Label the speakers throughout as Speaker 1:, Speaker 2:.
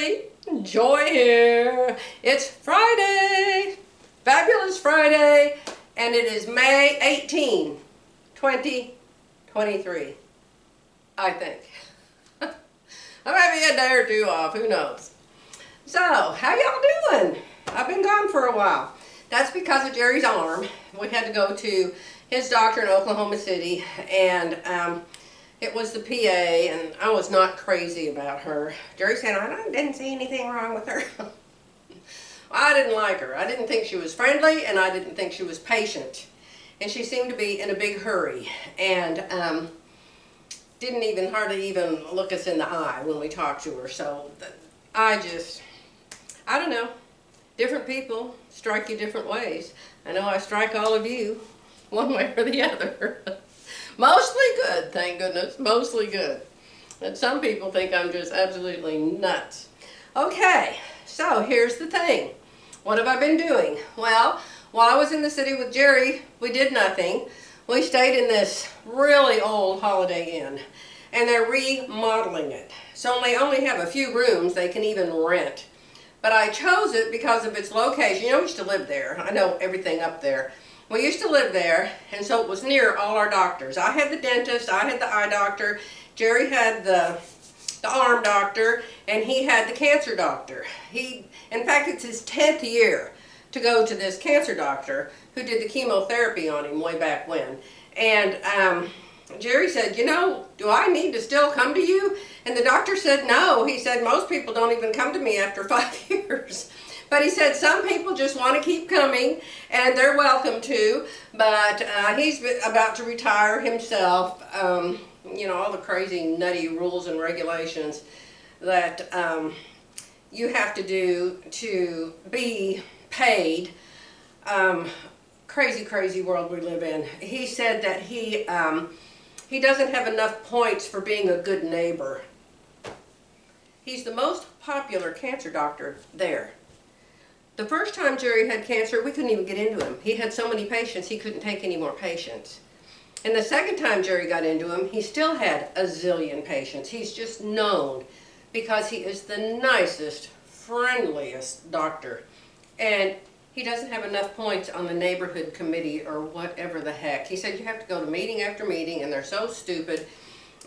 Speaker 1: everybody, Joy here. It's Friday, fabulous Friday, and it is May 18, 2023, I think. I might be a day or two off, who knows. So, how y'all doing? I've been gone for a while. That's because of Jerry's arm. We had to go to his doctor in Oklahoma City, and it was the PA, and I was not crazy about her. Jerry said, I didn't see anything wrong with her. I didn't like her. I didn't think she was friendly, and I didn't think she was patient. And she seemed to be in a big hurry, and didn't hardly even look us in the eye when we talked to her. So I don't know. Different people strike you different ways. I know I strike all of you one way or the other. Mostly good, thank goodness, mostly good. And some people think I'm just absolutely nuts. Okay, so here's the thing. What have I been doing? Well, while I was in the city with Jerry, we did nothing. We stayed in this really old Holiday Inn, and they're remodeling it. So they only have a few rooms they can even rent. But I chose it because of its location. You know, I used to live there. I know everything up there. We used to live there, and so it was near all our doctors. I had the dentist, I had the eye doctor, Jerry had the arm doctor, and he had the cancer doctor. In fact, it's his 10th year to go to this cancer doctor who did the chemotherapy on him way back when. And Jerry said, you know, do I need to still come to you? And the doctor said no. He said, most people don't even come to me after 5 years. But he said some people just want to keep coming, and they're welcome to, but he's about to retire himself. You know, all the crazy, nutty rules and regulations that you have to do to be paid. Crazy, crazy world we live in. He said that he doesn't have enough points for being a good neighbor. He's the most popular cancer doctor there. The first time Jerry had cancer, we couldn't even get into him. He had so many patients, he couldn't take any more patients. And the second time Jerry got into him, he still had a zillion patients. He's just known because he is the nicest, friendliest doctor. And he doesn't have enough points on the neighborhood committee or whatever the heck. He said you have to go to meeting after meeting, and they're so stupid.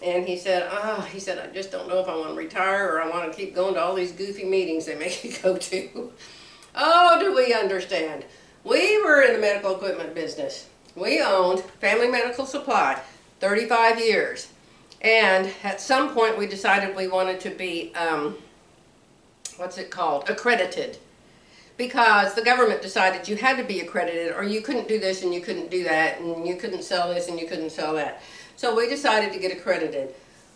Speaker 1: And he said, I just don't know if I want to retire or I want to keep going to all these goofy meetings they make you go to. Oh, do we understand? We were in the medical equipment business. We owned Family Medical Supply, 35 years. And at some point we decided we wanted to be, accredited. Because the government decided you had to be accredited or you couldn't do this and you couldn't do that and you couldn't sell this and you couldn't sell that. So we decided to get accredited.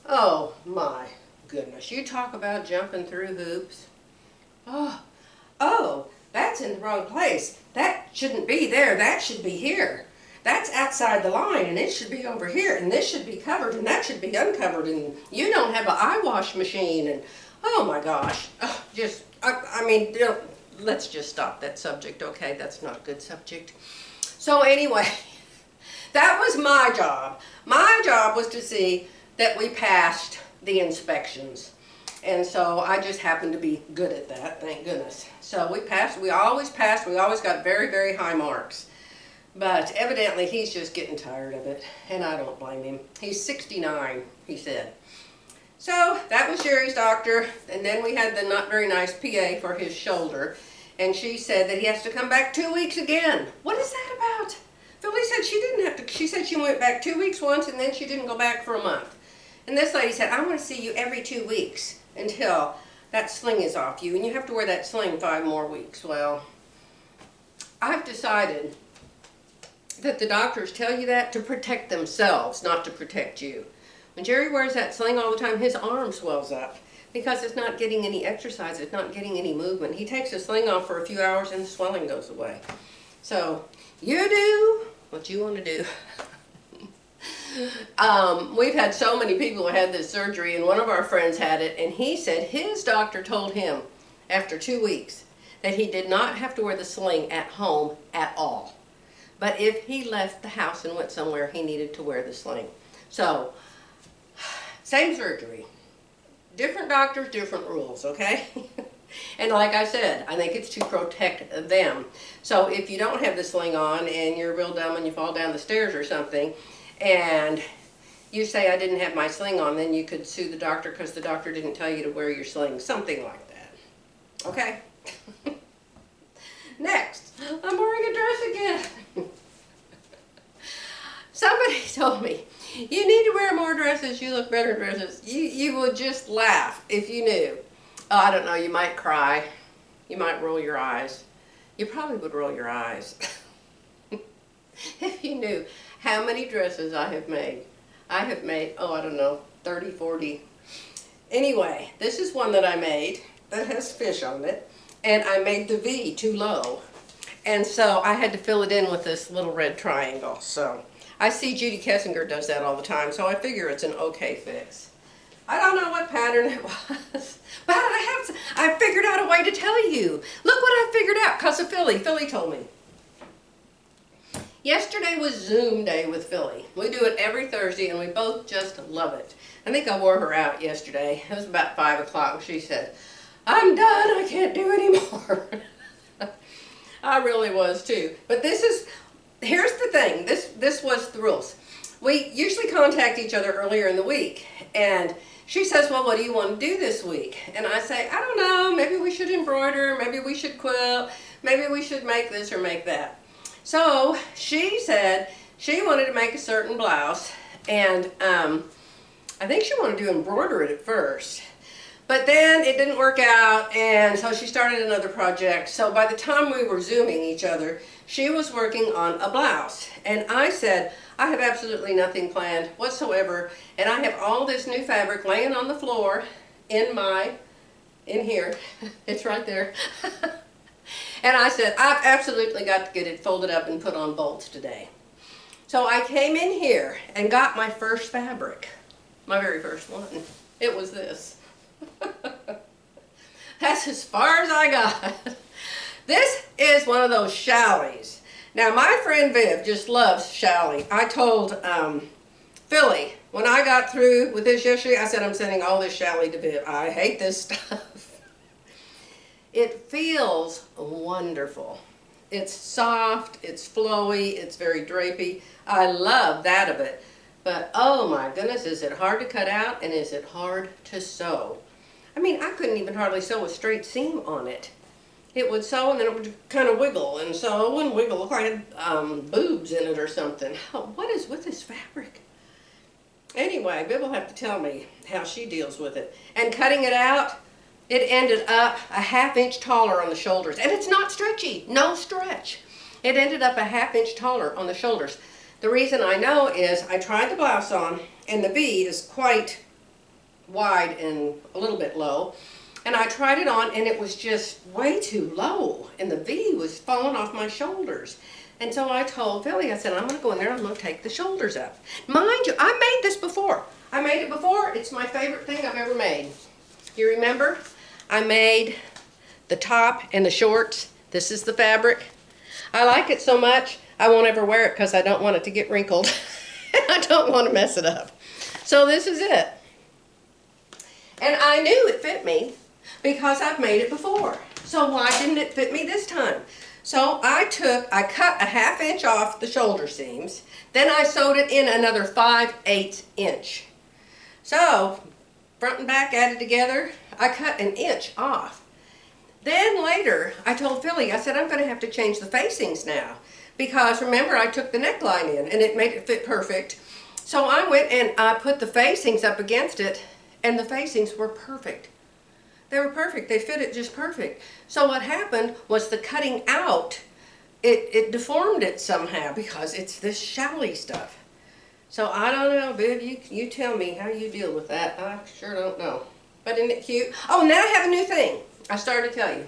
Speaker 1: Oh my goodness, you talk about jumping through hoops. Oh, that's in the wrong place. That shouldn't be there. That should be here. That's outside the line, and it should be over here, and this should be covered, and that should be uncovered, and you don't have an eye wash machine, and oh my gosh. Let's just stop that subject, okay? That's not a good subject. So anyway, that was my job. My job was to see that we passed the inspections. And so I just happened to be good at that, thank goodness. So we passed, we always got very, very high marks. But evidently he's just getting tired of it, and I don't blame him. He's 69, he said. So that was Jerry's doctor, and then we had the not very nice PA for his shoulder, and she said that he has to come back 2 weeks again. What is that about? Philly said she didn't have to, she said she went back 2 weeks once, and then she didn't go back for a month. And this lady said, I want to see you every 2 weeks until that sling is off you, and you have to wear that sling 5 more weeks. Well, I've decided that the doctors tell you that to protect themselves, not to protect you. When Jerry wears that sling all the time, his arm swells up because it's not getting any exercise, it's not getting any movement. He takes the sling off for a few hours and the swelling goes away. So, you do what you want to do. We've had so many people who had this surgery, and one of our friends had it, and he said his doctor told him after 2 weeks that he did not have to wear the sling at home at all. But if he left the house and went somewhere, he needed to wear the sling. So, same surgery. different doctors, different rules, okay? And like I said, I think it's to protect them. So if you don't have the sling on and you're real dumb and you fall down the stairs or something, and you say I didn't have my sling on, then you could sue the doctor because the doctor didn't tell you to wear your sling, something like that. Okay? Next, I'm wearing a dress again. Somebody told me, you need to wear more dresses, you look better in dresses. You would just laugh if you knew. Oh, I don't know, you might cry. You might roll your eyes. You probably would roll your eyes. If you knew how many dresses I have made. I have made, oh, I don't know, 30, 40. Anyway, this is one that I made that has fish on it. And I made the V too low. And so I had to fill it in with this little red triangle. So I see Judy Kessinger does that all the time, so I figure it's an okay fix. I don't know what pattern it was, but I figured out a way to tell you. Look what I figured out because of Philly. Philly told me. Yesterday was Zoom day with Philly. We do it every Thursday and we both just love it. I think I wore her out yesterday. It was about 5 o'clock. She said, I'm done, I can't do anymore. I really was too. But here's the thing, this was the rules. We usually contact each other earlier in the week, and she says, well, what do you want to do this week? And I say, I don't know, maybe we should embroider, maybe we should quilt, maybe we should make this or make that. So she said she wanted to make a certain blouse, and I think she wanted to embroider it at first. But then it didn't work out, and so she started another project. So by the time we were Zooming each other, she was working on a blouse. And I said, I have absolutely nothing planned whatsoever, and I have all this new fabric laying on the floor in here. It's right there. And I said, I've absolutely got to get it folded up and put on bolts today. So I came in here and got my first fabric, my very first one. It was this. That's as far as I got. This is one of those chalets. Now my friend Viv just loves chalets. I told Philly, when I got through with this yesterday, I said I'm sending all this chalet to Viv. I hate this stuff. It feels wonderful. It's soft, it's flowy, it's very drapey. I love that of it. But oh my goodness, is it hard to cut out and is it hard to sew? I mean, I couldn't even hardly sew a straight seam on it. It would sew and then it would kind of wiggle and sew and wiggle. Look like it had boobs in it or something. Oh, what is with this fabric? Anyway, Viv will have to tell me how she deals with it. And cutting it out, it ended up a ½ inch taller on the shoulders. And it's not stretchy, no stretch. It ended up a ½ inch taller on the shoulders. The reason I know is I tried the blouse on and the V is quite wide and a little bit low. And I tried it on and it was just way too low. And the V was falling off my shoulders. And so I told Philly, I said, I'm going to go in there and I'm going to take the shoulders up. Mind you, I made this before. I made it before. It's my favorite thing I've ever made. You remember? I made the top and the shorts. This is the fabric. I like it so much, I won't ever wear it because I don't want it to get wrinkled. I don't want to mess it up. So this is it. And I knew it fit me because I've made it before. So why didn't it fit me this time? So I cut a ½ inch off the shoulder seams. Then I sewed it in another 5/8 inch. So front and back added together, I cut an inch off. Then later, I told Philly, I said, I'm going to have to change the facings now. Because remember, I took the neckline in and it made it fit perfect. So I went and I put the facings up against it and the facings were perfect. They were perfect. They fit it just perfect. So what happened was the cutting out, it deformed it somehow because it's this chalet stuff. So I don't know, Viv, you tell me how you deal with that. I sure don't know. But isn't it cute? Oh, now I have a new thing. I started to tell you.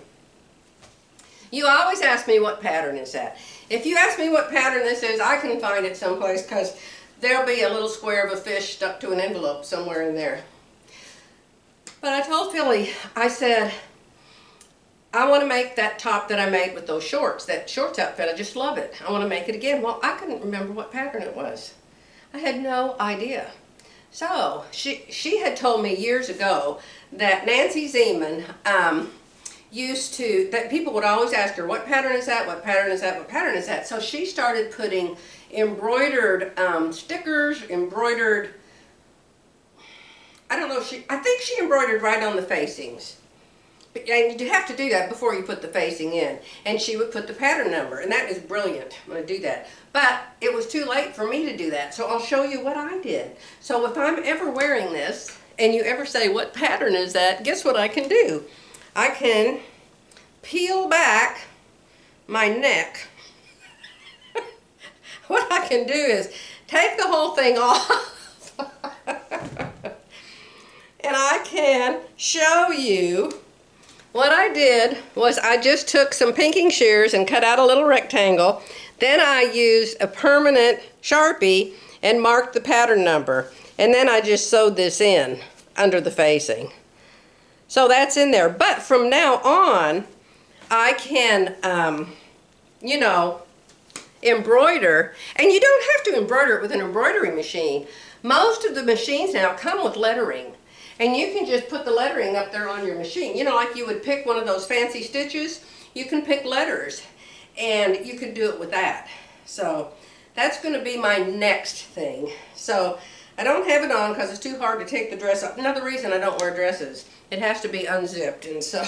Speaker 1: You always ask me what pattern is that. If you ask me what pattern this is, I can find it someplace because there'll be a little square of a fish stuck to an envelope somewhere in there. But I told Philly, I said, I want to make that top that I made with those shorts, that shorts outfit. I just love it. I want to make it again. Well, I couldn't remember what pattern it was. I had no idea. So she had told me years ago that Nancy Zeman that people would always ask her, what pattern is that? What pattern is that? What pattern is that? So she started putting embroidered stickers, embroidered, I don't know, I think she embroidered right on the facings. And you have to do that before you put the facing in. And she would put the pattern number, and that is brilliant when I do that. But it was too late for me to do that, so I'll show you what I did. So if I'm ever wearing this, and you ever say, what pattern is that? Guess what I can do? I can peel back my neck. What I can do is take the whole thing off. And I can show you. What I did was I just took some pinking shears and cut out a little rectangle. Then I used a permanent Sharpie and marked the pattern number. And then I just sewed this in under the facing. So that's in there. But from now on, I can, you know, embroider. And you don't have to embroider it with an embroidery machine. Most of the machines now come with lettering. And you can just put the lettering up there on your machine. You know, like you would pick one of those fancy stitches, you can pick letters. And you can do it with that. So that's going to be my next thing. So I don't have it on because it's too hard to take the dress off. Another reason I don't wear dresses, it has to be unzipped. And so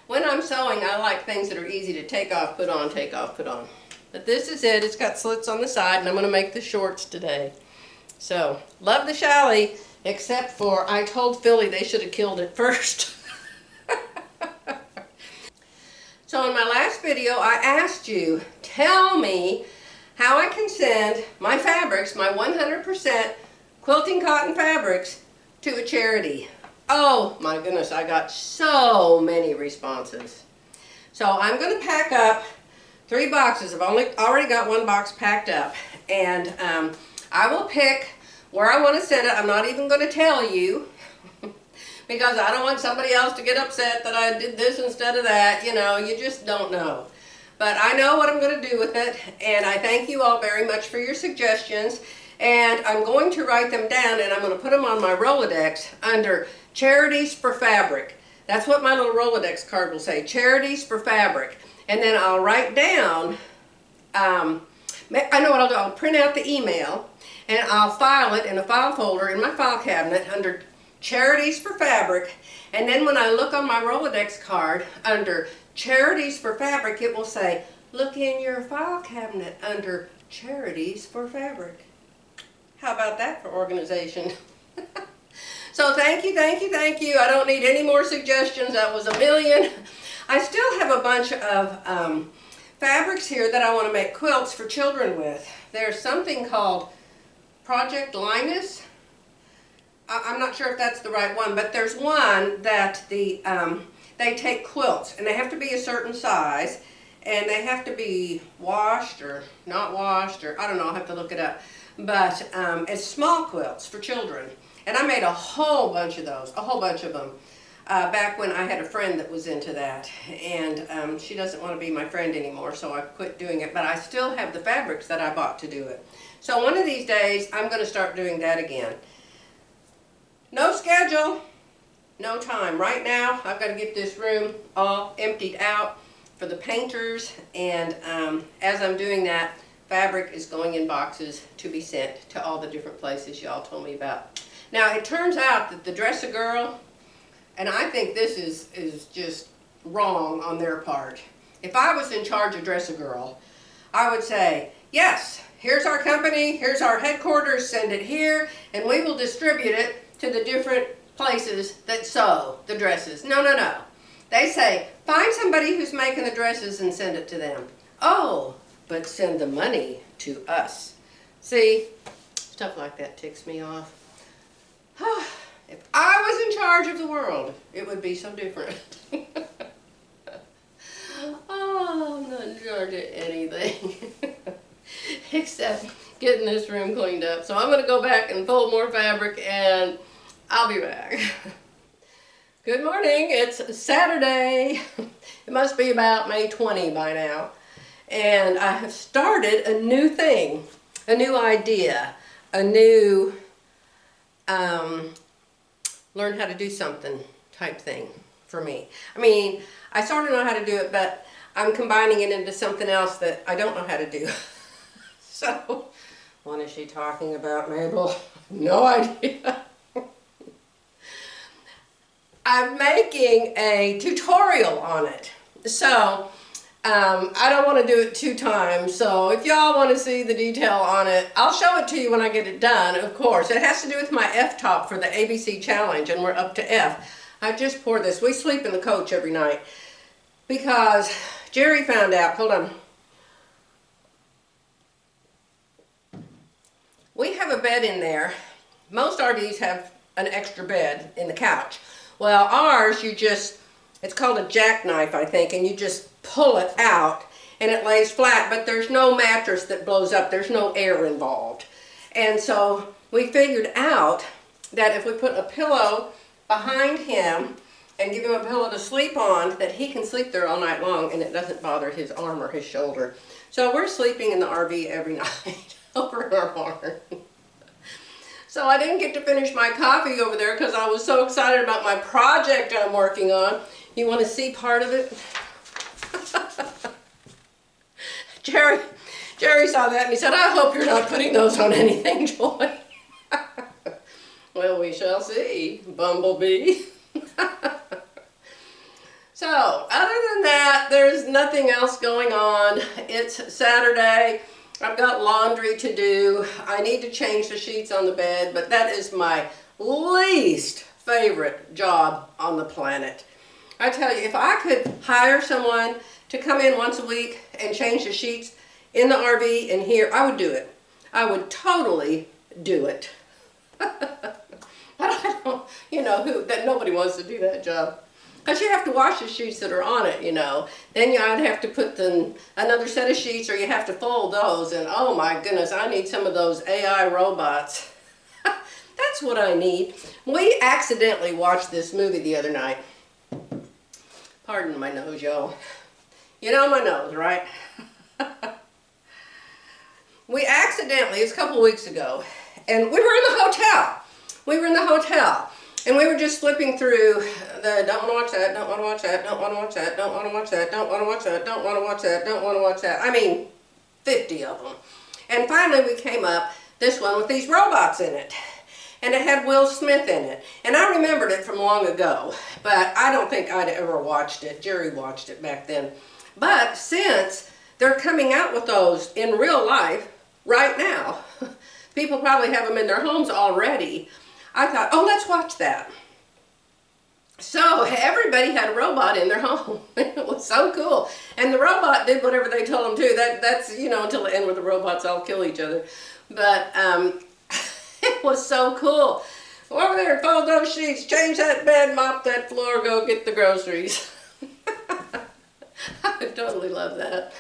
Speaker 1: when I'm sewing, I like things that are easy to take off, put on, take off, put on. But this is it. It's got slits on the side, and I'm going to make the shorts today. So, love the challis. Except for, I told Philly they should have killed it first. So in my last video, I asked you, tell me how I can send my fabrics, my 100% quilting cotton fabrics, to a charity. Oh my goodness, I got so many responses. So I'm going to pack up 3 boxes. I've already got 1 box packed up. And I will pick where I want to send it. I'm not even going to tell you because I don't want somebody else to get upset that I did this instead of that. You know, you just don't know. But I know what I'm going to do with it, and I thank you all very much for your suggestions. And I'm going to write them down, and I'm going to put them on my Rolodex under Charities for Fabric. That's what my little Rolodex card will say, Charities for Fabric. And then I'll write down, I know what I'll do, I'll print out the email, and I'll file it in a file folder in my file cabinet under Charities for Fabric. And then when I look on my Rolodex card under Charities for Fabric, it will say, look in your file cabinet under Charities for Fabric. How about that for organization? So thank you, thank you, thank you. I don't need any more suggestions. That was a million. I still have a bunch of fabrics here that I want to make quilts for children with. There's something called Project Linus. I'm not sure if that's the right one, but there's one that they take quilts, and they have to be a certain size, and they have to be washed or not washed, or I don't know, I'll have to look it up. But it's small quilts for children. And I made a whole bunch of those, a whole bunch of them, back when I had a friend that was into that. And she doesn't want to be my friend anymore, so I quit doing it. But I still have the fabrics that I bought to do it. So one of these days, I'm going to start doing that again. No schedule, no time. Right now, I've got to get this room all emptied out for the painters. And as I'm doing that, fabric is going in boxes to be sent to all the different places y'all told me about. Now, it turns out that the Dress-A-Girl, and I think this is just wrong on their part. If I was in charge of Dress-A-Girl, I would say, yes, here's our company, here's our headquarters, send it here, and we will distribute it to the different places that sew the dresses. No, no, no. They say, find somebody who's making the dresses and send it to them. Oh, but send the money to us. See, stuff like that ticks me off. If I was in charge of the world, it would be so different. Oh, I'm not in charge of anything. Except getting this room cleaned up. So I'm going to go back and fold more fabric, and I'll be back. Good morning. It's Saturday. It must be about May 20 by now. And I have started a new thing, a new idea, a new learn how to do something type thing for me. I mean, I sort of know how to do it, but I'm combining it into something else that I don't know how to do. So, what is she talking about, Mabel? No idea. I'm making a tutorial on it. So, I don't want to do it 2 times. So, if y'all want to see the detail on it, I'll show it to you when I get it done, of course. It has to do with my F-top for the ABC challenge, and we're up to F. I just poured this. We sleep in the coach every night because Jerry found out, hold on. We have a bed in there. Most RVs have an extra bed in the couch. Well, ours, it's called a jackknife, I think, and you just pull it out and it lays flat, but there's no mattress that blows up. There's no air involved. And so we figured out that if we put a pillow behind him and give him a pillow to sleep on, that he can sleep there all night long and it doesn't bother his arm or his shoulder. So we're sleeping in the RV every night over in our barn. So I didn't get to finish my coffee over there because I was so excited about my project I'm working on. You want to see part of it? Jerry saw that and he said, I hope you're not putting those on anything, Joy. Well, we shall see, Bumblebee. So, other than that, there's nothing else going on. It's Saturday. I've got laundry to do. I need to change the sheets on the bed, but that is my least favorite job on the planet. I tell you, if I could hire someone to come in once a week and change the sheets in the RV and here, I would do it. I would totally do it. But I don't, that nobody wants to do that job. Because you have to wash the sheets that are on it, Then I'd have to put another set of sheets or you have to fold those. And oh my goodness, I need some of those AI robots. That's what I need. We accidentally watched this movie the other night. Pardon my nose, y'all. You know my nose, right? We accidentally, it was a couple weeks ago, and we were in the hotel. And we were just flipping through the don't want to watch that, don't want to watch that, don't want to watch that, don't want to watch that, don't want to watch that, don't want to watch that, don't want to watch that. I mean, 50 of them. And finally we came up, this one with these robots in it. And it had Will Smith in it. And I remembered it from long ago, but I don't think I'd ever watched it. Jerry watched it back then. But since they're coming out with those in real life right now, people probably have them in their homes already, I thought, oh, let's watch that. So everybody had a robot in their home. It was so cool. And the robot did whatever they told him to. That's, until the end where the robots all kill each other. But it was so cool. Go over there, fold those sheets, change that bed, mop that floor, go get the groceries. I would totally love that.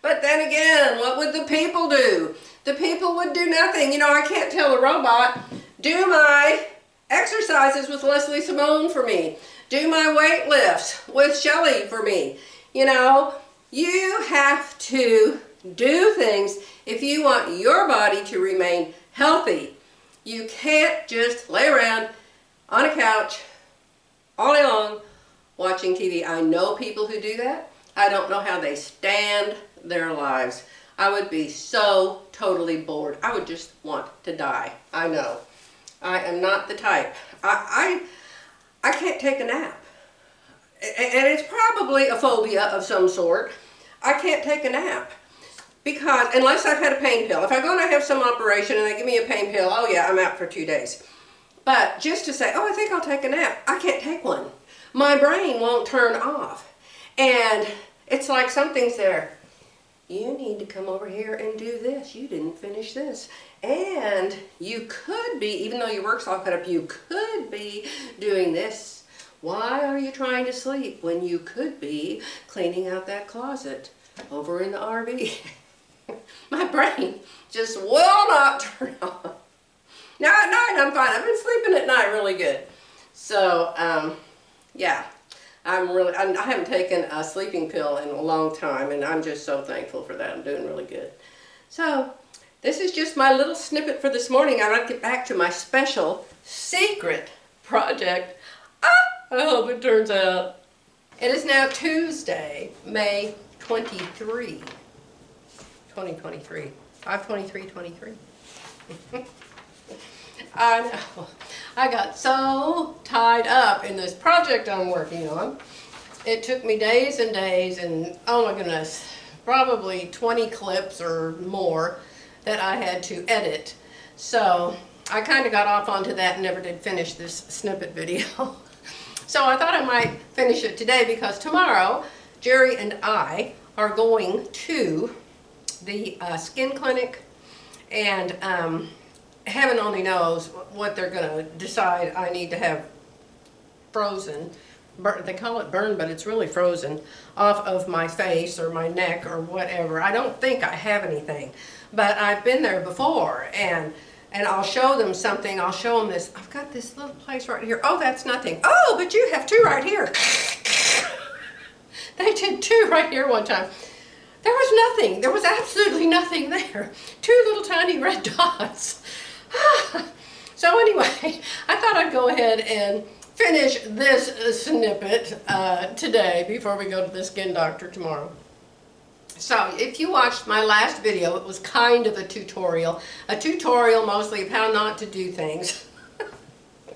Speaker 1: But then again, what would the people do? The people would do nothing. I can't tell a robot, do my exercises with Leslie Simone for me. Do my weight lifts with Shelley for me. You have to do things if you want your body to remain healthy. You can't just lay around on a couch all day long watching TV. I know people who do that. I don't know how they stand their lives. I would be so totally bored. I would just want to die. I know. I am not the type. I can't take a nap. And it's probably a phobia of some sort. I can't take a nap. Because, unless I've had a pain pill. If I go and I have some operation and they give me a pain pill, oh yeah, I'm out for 2 days. But just to say, oh, I think I'll take a nap, I can't take one. My brain won't turn off. And it's like something's there. You need to come over here and do this. You didn't finish this. And you could be, even though your work's all cut up, you could be doing this. Why are you trying to sleep when you could be cleaning out that closet over in the RV? My brain just will not turn on. Now at night I'm fine. I've been sleeping at night really good. So, yeah. I haven't taken a sleeping pill in a long time, and I'm just so thankful for that. I'm doing really good. So, This is just my little snippet for this morning. I want to get back to my special secret project. I hope it turns out. It is now Tuesday, May 23, 2023. 5/23/23. I know. I got so tied up in this project I'm working on. It took me days and days and, oh my goodness, probably 20 clips or more that I had to edit. So I kind of got off onto that and never did finish this snippet video. So I thought I might finish it today because tomorrow Jerry and I are going to the skin clinic, and heaven only knows what they're going to decide I need to have frozen. They call it burn, but it's really frozen off of my face or my neck or whatever. I don't think I have anything, but I've been there before, and I'll show them something. I'll show them this. I've got this little place right here. Oh, that's nothing. Oh, but you have two right here. They did two right here one time. There was nothing. There was absolutely nothing there. Two little tiny red dots. So anyway, I thought I'd go ahead and finish this snippet today before we go to the skin doctor tomorrow. So if you watched my last video, it was kind of a tutorial mostly of how not to do things.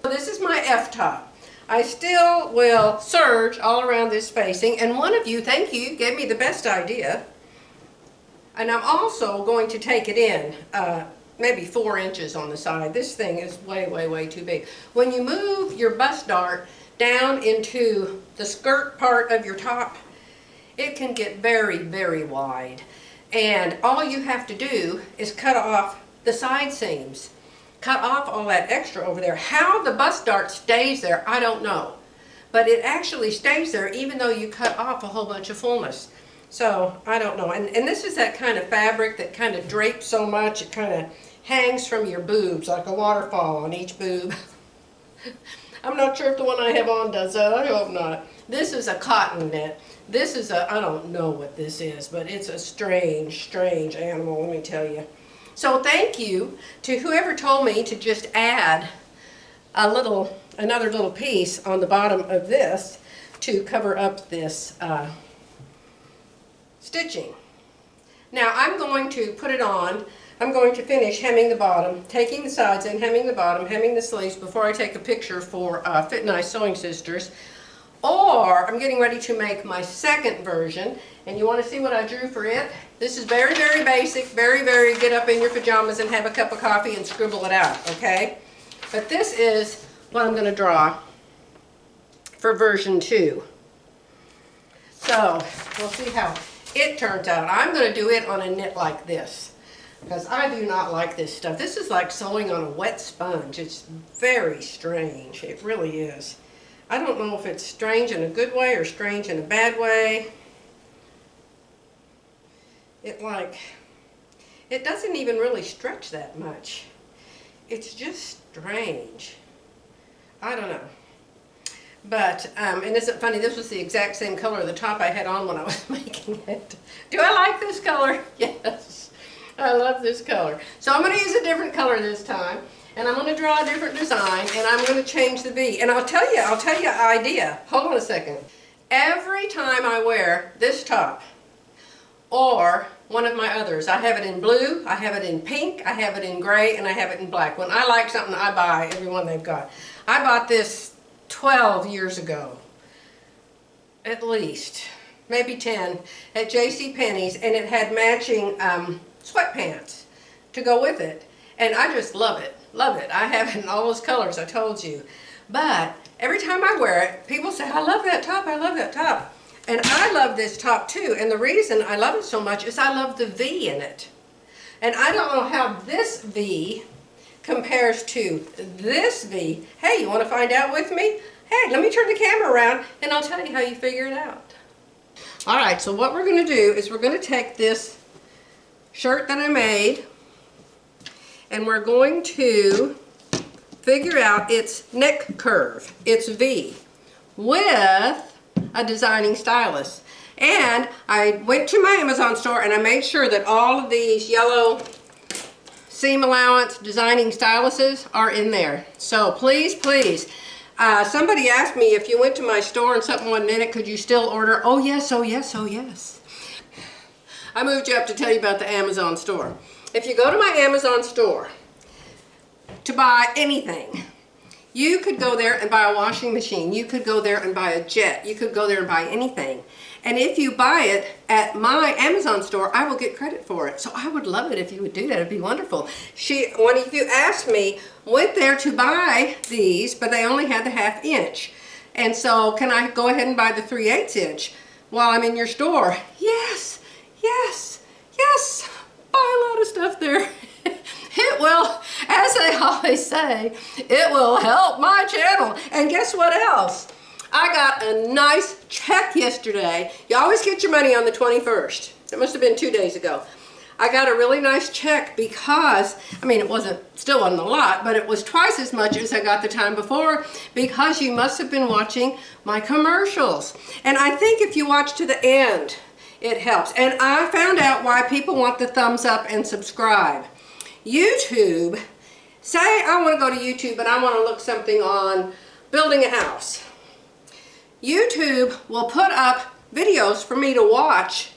Speaker 1: This is my F-top. I still will serge all around this facing, and one of you, thank you, gave me the best idea. And I'm also going to take it in maybe 4 inches on the side. This thing is way, way, way too big. When you move your bust dart down into the skirt part of your top, it can get very, very wide. And all you have to do is cut off the side seams. Cut off all that extra over there. How the bust dart stays there, I don't know. But it actually stays there even though you cut off a whole bunch of fullness. So, I don't know. And this is that kind of fabric that kind of drapes so much, it kind of hangs from your boobs like a waterfall on each boob. I'm not sure if the one I have on does that. I hope not. This is a cotton knit. This is a, I don't know what this is, but it's a strange, strange animal, let me tell you. So thank you to whoever told me to just add another little piece on the bottom of this to cover up this stitching. Now I'm going to put it on. I'm going to finish hemming the bottom, taking the sides in, hemming the bottom, hemming the sleeves before I take a picture for Fit Nice Sewing Sisters. Or I'm getting ready to make my second version, and you want to see what I drew for it? This is very, very basic, very, very get up in your pajamas and have a cup of coffee and scribble it out, okay? But this is what I'm going to draw for version 2. So we'll see how it turns out. I'm going to do it on a knit like this, because I do not like this stuff. This is like sewing on a wet sponge. It's very strange. It really is. I don't know if it's strange in a good way or strange in a bad way. It doesn't even really stretch that much. It's just strange. I don't know. But, and isn't it funny, this was the exact same color of the top I had on when I was making it. Do I like this color? Yes. I love this color. So I'm going to use a different color this time. And I'm going to draw a different design, and I'm going to change the V. And I'll tell you an idea. Hold on a second. Every time I wear this top, or one of my others, I have it in blue, I have it in pink, I have it in gray, and I have it in black. When I like something, I buy every one they've got. I bought this 12 years ago, at least, maybe 10, at JCPenney's, and it had matching sweatpants to go with it. And I just love it. Love it. I have it in all those colors I told you. But every time I wear it, people say, I love that top, I love that top. And I love this top too. And the reason I love it so much is I love the V in it. And I don't know how this V compares to this V. Hey, you want to find out with me? Hey, let me turn the camera around and I'll tell you how you figure it out. Alright, so what we're going to do is we're going to take this shirt that I made, and we're going to figure out its neck curve, its V, with a designing stylus. And I went to my Amazon store and I made sure that all of these yellow seam allowance, designing styluses are in there. So please, please. Somebody asked me if you went to my store and something wasn't in it, could you still order? Oh yes, oh yes, oh yes. I moved you up to tell you about the Amazon store. If you go to my Amazon store to buy anything, you could go there and buy a washing machine. You could go there and buy a jet. You could go there and buy anything. And if you buy it at my Amazon store, I will get credit for it. So I would love it if you would do that. It'd be wonderful. One of you asked me, went there to buy these, but they only had the 1/2 inch. And so can I go ahead and buy the 3/8 inch while I'm in your store? Yes, yes, yes. Buy a lot of stuff there. It will, as I always say, it will help my channel. And guess what else? I got a nice check yesterday. You always get your money on the 21st. It must have been 2 days ago. I got a really nice check because, I mean, still wasn't a lot, but it was twice as much as I got the time before because you must have been watching my commercials. And I think if you watch to the end, it helps. And I found out why people want the thumbs up and subscribe. YouTube, say I want to go to YouTube and I want to look something on building a house. YouTube will put up videos for me to watch,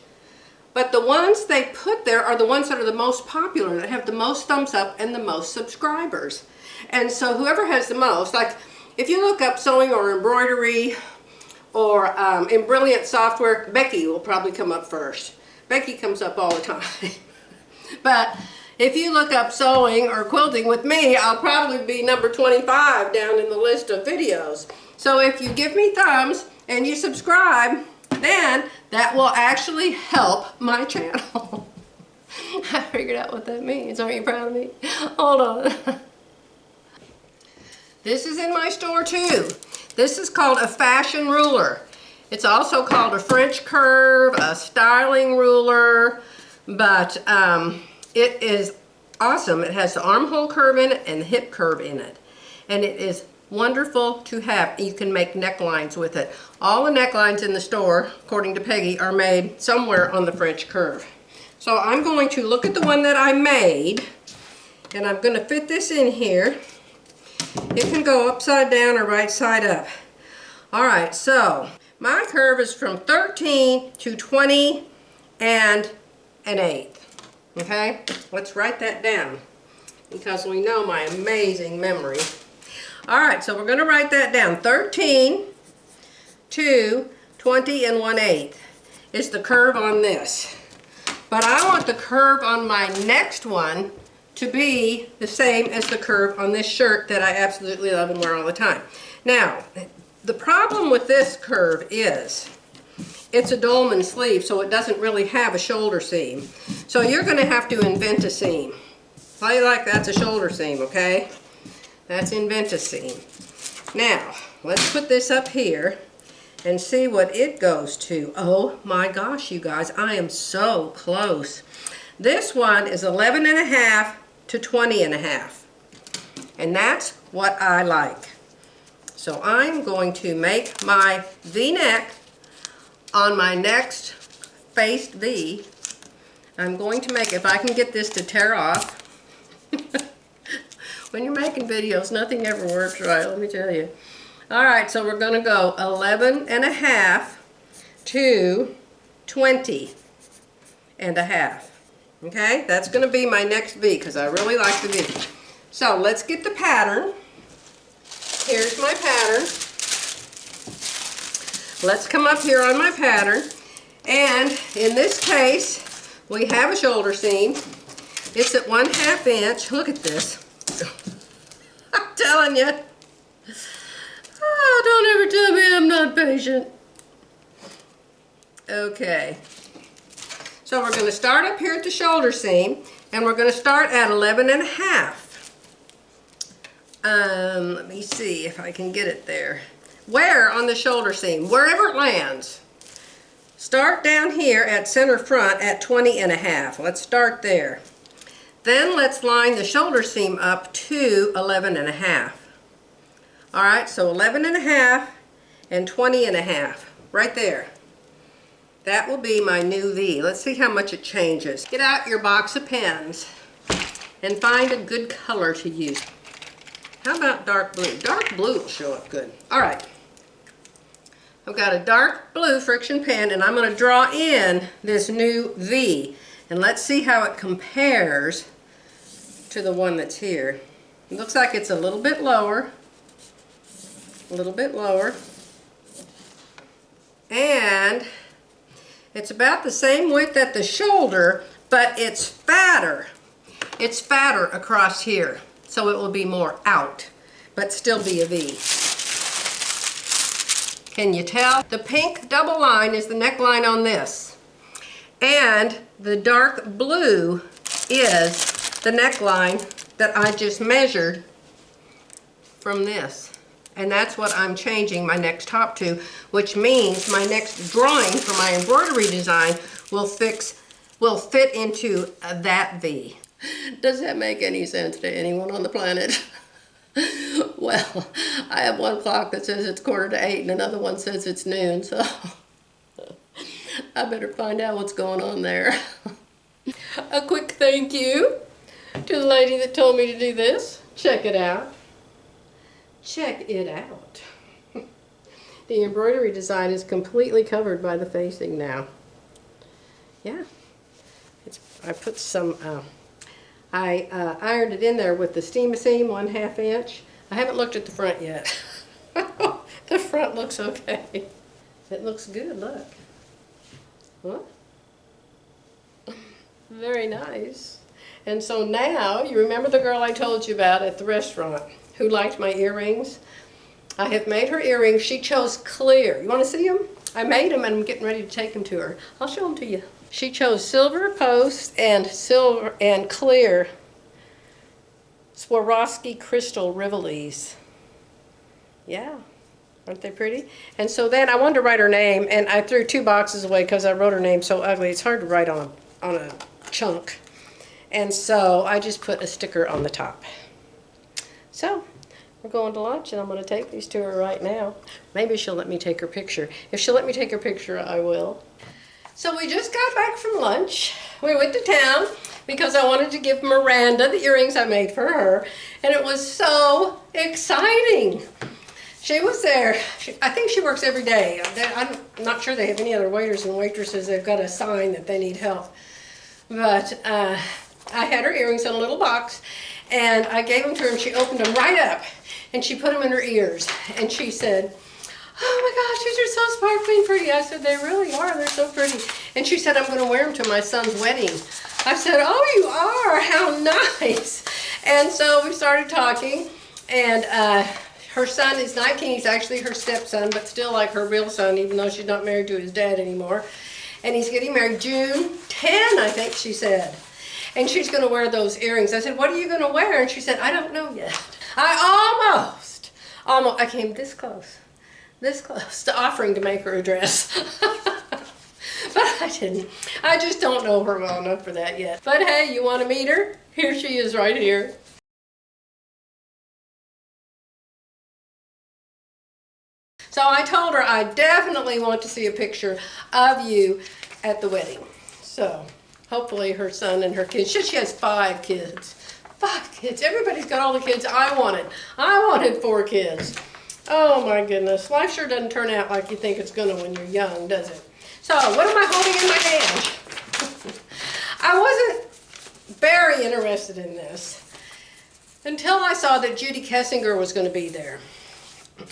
Speaker 1: but the ones they put there are the ones that are the most popular, that have the most thumbs up and the most subscribers. And so whoever has the most, like if you look up sewing or embroidery or in Brilliant software, Becky will probably come up first. Becky comes up all the time. But if you look up sewing or quilting with me, I'll probably be number 25 down in the list of videos. So if you give me thumbs and you subscribe, then that will actually help my channel. I figured out what that means. Aren't you proud of me? Hold on. This is in my store too. This is called a fashion ruler. It's also called a French curve, a styling ruler, but it is awesome. It has the armhole curve in it and the hip curve in it. And it is wonderful to have. You can make necklines with it. All the necklines in the store, according to Peggy, are made somewhere on the French curve. So I'm going to look at the one that I made, and I'm going to fit this in here. It can go upside down or right side up. All right, so my curve is from 13 to 20 and an eighth. Okay, let's write that down because we know my amazing memory. All right, so we're going to write that down. 13 to 20 and 1/8 is the curve on this. But I want the curve on my next one to be the same as the curve on this shirt that I absolutely love and wear all the time. Now, the problem with this curve is it's a dolman sleeve, so it doesn't really have a shoulder seam. So you're going to have to invent a seam. Play like that's a shoulder seam, okay? That's invent a seam. Now, let's put this up here and see what it goes to. Oh my gosh, you guys, I am so close. This one is 11.5 to 20.5. And that's what I like. So I'm going to make my V-neck on my next faced V. I'm going to make, if I can get this to tear off. When you're making videos, nothing ever works right, let me tell you. All right, so we're going to go 11.5 to 20.5. Okay, that's going to be my next V because I really like the V. So let's get the pattern. Here's my pattern. Let's come up here on my pattern, and in this case we have a shoulder seam. It's at 1/2 inch. Look at this. I'm telling you. Oh, don't ever tell me I'm not patient. Okay. So we're going to start up here at the shoulder seam, and we're going to start at 11.5. Let me see if I can get it there. Where on the shoulder seam? Wherever it lands. Start down here at center front at 20.5. Let's start there. Then let's line the shoulder seam up to 11.5. All right, so 11.5 and 20.5, right there. That will be my new V. Let's see how much it changes. Get out your box of pens and find a good color to use. How about dark blue? Dark blue will show up good. All right. I've got a dark blue friction pen, and I'm going to draw in this new V. And let's see how it compares to the one that's here. It looks like it's a little bit lower. A little bit lower. And it's about the same width at the shoulder, but it's fatter. It's fatter across here, so it will be more out, but still be a V. Can you tell? The pink double line is the neckline on this. And the dark blue is the neckline that I just measured from this. And that's what I'm changing my next top to, which means my next drawing for my embroidery design will fit into that V. Does that make any sense to anyone on the planet? Well, I have one clock that says it's 7:45 and another one says it's noon, so I better find out what's going on there. A quick thank you to the lady that told me to do this. Check it out. Check it out. The embroidery design is completely covered by the facing now. Yeah, I put some, I ironed it in there with the steam seam 1/2 inch. I haven't looked at the front yet. The front looks okay. It looks good, look. What? Very nice. And so now, you remember the girl I told you about at the restaurant who liked my earrings? I have made her earrings. She chose clear. You want to see them? I made them and I'm getting ready to take them to her. I'll show them to you. She chose silver posts and silver and clear Swarovski crystal rivolis. Yeah, aren't they pretty? And so then I wanted to write her name, and I threw 2 boxes away because I wrote her name so ugly. It's hard to write on a chunk. And so I just put a sticker on the top. So we're going to lunch, and I'm going to take these to her right now. Maybe she'll let me take her picture. If she'll let me take her picture, I will. So we just got back from lunch. We went to town because I wanted to give Miranda the earrings I made for her, and it was so exciting. She was there. I think she works every day. I'm not sure they have any other waiters and waitresses. They've got a sign that they need help. But I had her earrings in a little box, and I gave them to her, and she opened them right up, and she put them in her ears, and she said, "Oh my gosh, these are so sparkly and pretty." I said, "They really are. They're so pretty." And she said, "I'm going to wear them to my son's wedding." I said, "Oh, you are? How nice." And so we started talking, and her son is 19. He's actually her stepson, but still like her real son, even though she's not married to his dad anymore. And he's getting married June 10, I think she said. And she's going to wear those earrings. I said, "What are you going to wear?" And she said, "I don't know yet." I almost, I came this close to offering to make her a dress. But I didn't. I just don't know her well enough for that yet. But hey, you want to meet her? Here she is right here. So I told her I definitely want to see a picture of you at the wedding. So hopefully her son and her kids. She has 5 kids. 5 kids. Everybody's got all the kids I wanted. I wanted 4 kids. Oh my goodness. Life sure doesn't turn out like you think it's going to when you're young, does it? So what am I holding in my hand? I wasn't very interested in this until I saw that Judy Kessinger was going to be there.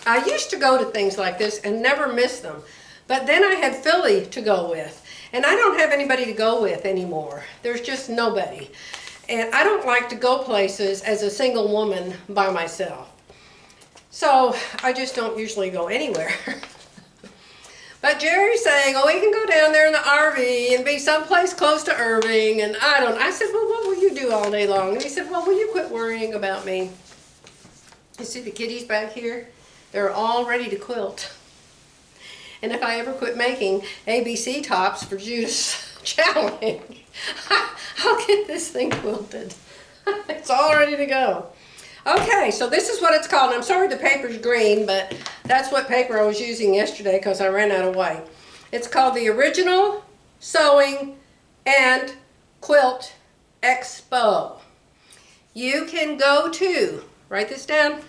Speaker 1: I used to go to things like this and never miss them. But then I had Philly to go with. And I don't have anybody to go with anymore. There's just nobody. And I don't like to go places as a single woman by myself. So I just don't usually go anywhere. But Jerry's saying, "Oh, we can go down there in the RV and be someplace close to Irving." And I said, "Well, what will you do all day long?" And he said, "Well, will you quit worrying about me?" You see the kitties back here? They're all ready to quilt. And if I ever quit making ABC tops for Judith's challenge, I'll get this thing quilted. It's all ready to go. Okay, so this is what it's called. And I'm sorry the paper's green, but that's what paper I was using yesterday because I ran out of white. It's called the Original Sewing and Quilt Expo. you can go to, write this down,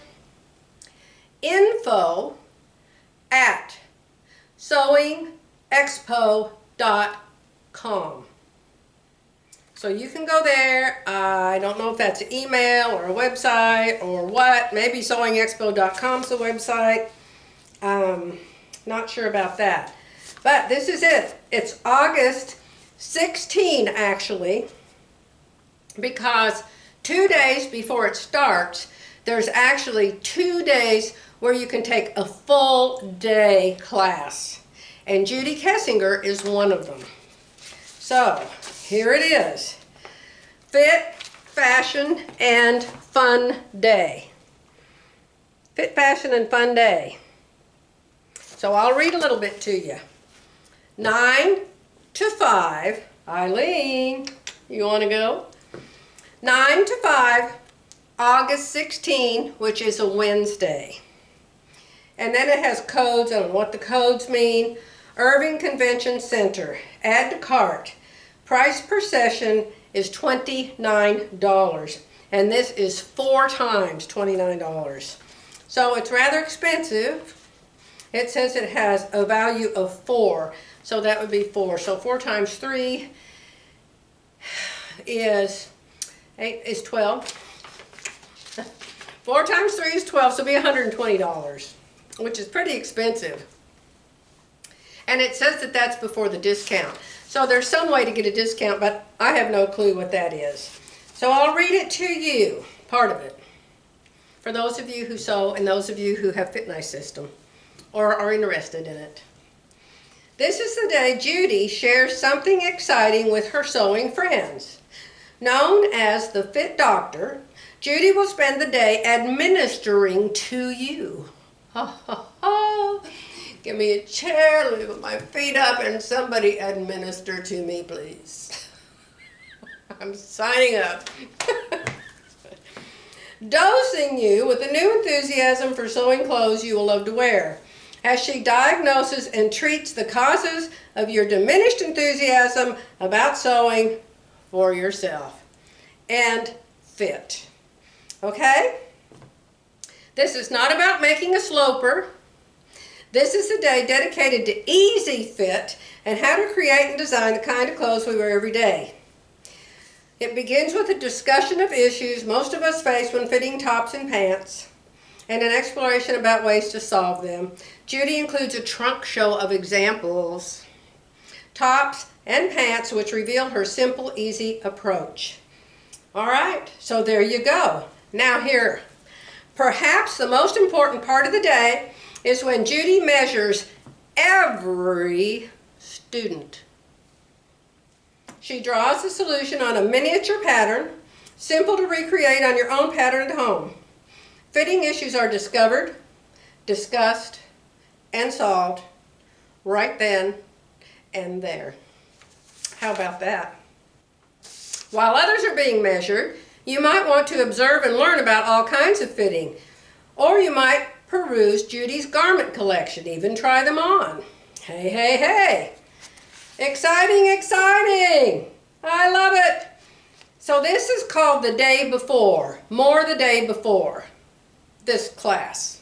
Speaker 1: info@sewingexpo.com. So you can go there. I don't know if that's an email or a website or what. Maybe sewingexpo.com is the website. Not sure about that. But this is it. It's August 16 actually, because 2 days before it starts, there's actually 2 days where you can take a full day class. And Judy Kessinger is one of them. So here it is. Fit, Fashion, and Fun Day. Fit, Fashion, and Fun Day. So I'll read a little bit to you. 9 to 5. Eileen, you want to go? 9 to 5, August 16, which is a Wednesday. And then it has codes on what the codes mean. Irving Convention Center. Add to cart. Price per session is $29. And this is 4 times $29. So it's rather expensive. It says it has a value of 4. So that would be 4. So 4 times 3 is 12. 4 times 3 is 12, so it'll be $120, which is pretty expensive. And it says that that's before the discount. So there's some way to get a discount, but I have no clue what that is. So I'll read it to you, part of it, for those of you who sew and those of you who have Fit Nice System or are interested in it. This is the day Judy shares something exciting with her sewing friends. Known as the Fit Doctor, Judy will spend the day administering to you. Ha ha ha! Give me a chair, let me put my feet up, and somebody administer to me, please. I'm signing up. Dosing you with a new enthusiasm for sewing clothes you will love to wear, as she diagnoses and treats the causes of your diminished enthusiasm about sewing for yourself and fit. Okay? This is not about making a sloper. This is a day dedicated to easy fit and how to create and design the kind of clothes we wear every day. It begins with a discussion of issues most of us face when fitting tops and pants, and an exploration about ways to solve them. Judy includes a trunk show of examples, tops and pants, which reveal her simple, easy approach. All right, so there you go. Now here, perhaps the most important part of the day is when Judy measures every student. She draws the solution on a miniature pattern, simple to recreate on your own pattern at home. Fitting issues are discovered, discussed, and solved right then and there. How about that? While others are being measured, you might want to observe and learn about all kinds of fitting, or you might peruse Judy's garment collection, even try them on. Hey, hey, hey! Exciting, exciting! I love it! So this is called the day before, more the day before this class.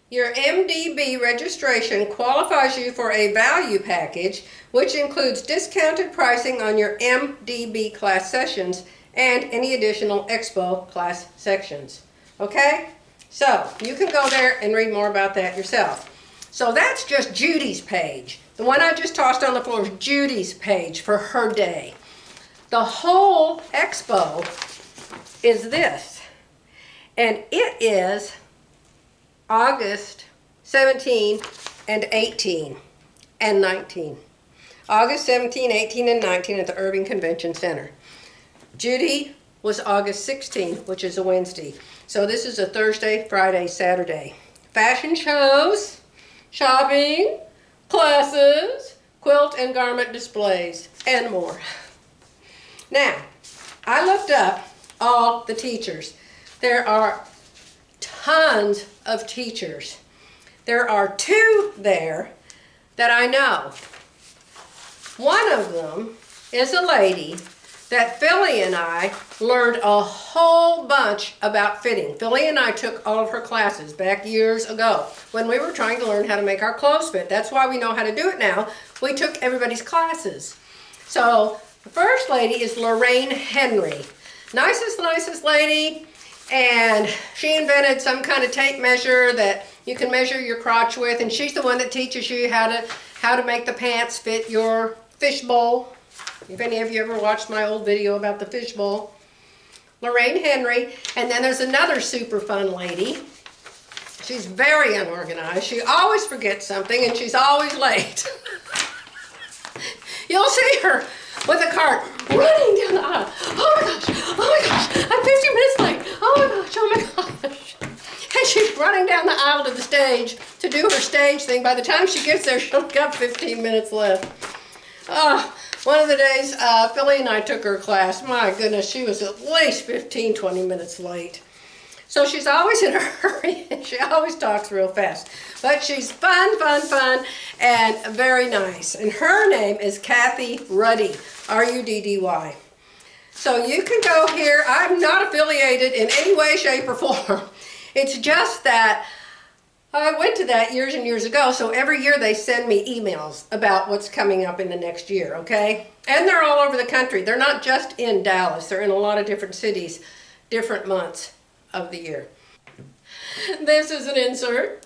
Speaker 1: Your MDB registration qualifies you for a value package, which includes discounted pricing on your MDB class sessions and any additional Expo class sections. Okay? So you can go there and read more about that yourself. So that's just Judy's page. The one I just tossed on the floor is Judy's page for her day. The whole Expo is this. And it is August 17 and 18 and 19. August 17, 18, and 19 at the Irving Convention Center. Judy was August 16, which is a Wednesday. So this is a Thursday, Friday, Saturday. Fashion shows, shopping, classes, quilt and garment displays, and more. Now, I looked up all the teachers. There are tons of teachers. There are 2 there that I know. One of them is a lady that Philly and I learned a whole bunch about fitting. Philly and I took all of her classes back years ago when we were trying to learn how to make our clothes fit. That's why we know how to do it now. We took everybody's classes. So the first lady is Lorraine Henry. Nicest lady. And she invented some kind of tape measure that you can measure your crotch with, and she's the one that teaches you how to make the pants fit your fishbowl. If any of you ever watched my old video about the fishbowl. Lorraine Henry. And then there's another super fun lady. She's very unorganized. She always forgets something, and she's always late. You'll see her with a cart running down the aisle. Oh my gosh, I'm 15 minutes late. Oh my gosh. And she's running down the aisle to the stage to do her stage thing. By the time she gets there, she'll got 15 minutes left. One of the days, Philly and I took her class. My goodness, she was at least 15, 20 minutes late. So she's always in a hurry, and she always talks real fast. But she's fun, and very nice. And her name is Kathy Ruddy, R-U-D-D-Y. So you can go here. I'm not affiliated in any way, shape, or form. It's just that I went to that years and years ago, so every year they send me emails about what's coming up in the next year, okay? And they're all over the country. They're not just in Dallas. They're in a lot of different cities, different months of the year. This is an insert.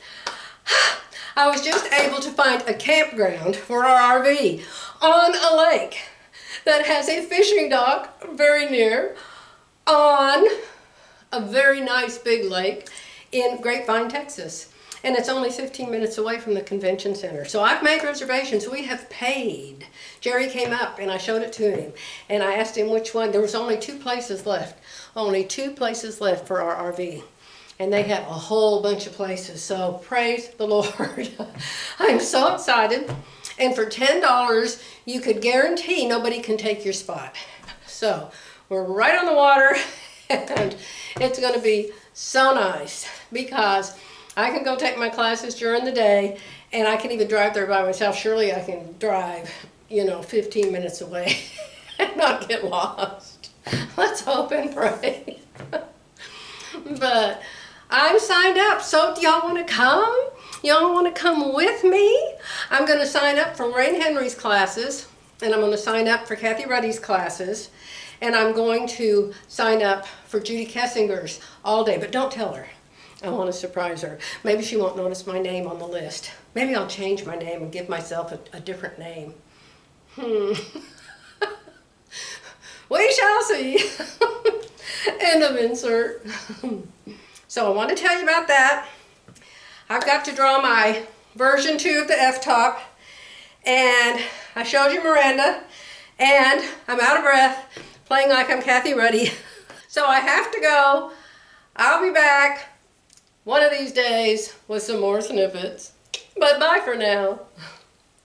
Speaker 1: I was just able to find a campground for our RV on a lake that has a fishing dock very near on a very nice big lake in Grapevine, Texas. And it's only 15 minutes away from the convention center. So I've made reservations. We have paid. Jerry came up and I showed it to him. And I asked him which one. There was only 2 places left. Only 2 places left for our RV. And they have a whole bunch of places. So praise the Lord. I'm so excited. And for $10, you could guarantee nobody can take your spot. So we're right on the water. And it's going to be so nice because I can go take my classes during the day, and I can even drive there by myself. Surely I can drive, 15 minutes away and not get lost. Let's hope and pray. But I'm signed up, so do y'all want to come? Y'all want to come with me? I'm going to sign up for Lorraine Henry's classes, and I'm going to sign up for Kathy Ruddy's classes, and I'm going to sign up for Judy Kessinger's all day, but don't tell her. I want to surprise her. Maybe she won't notice my name on the list. Maybe I'll change my name and give myself a different name. We shall see. End of insert. So I want to tell you about that. I've got to draw my version 2 of the F-top. And I showed you Miranda. And I'm out of breath, playing like I'm Kathy Ruddy. So I have to go. I'll be back one of these days with some more snippets. But bye for now.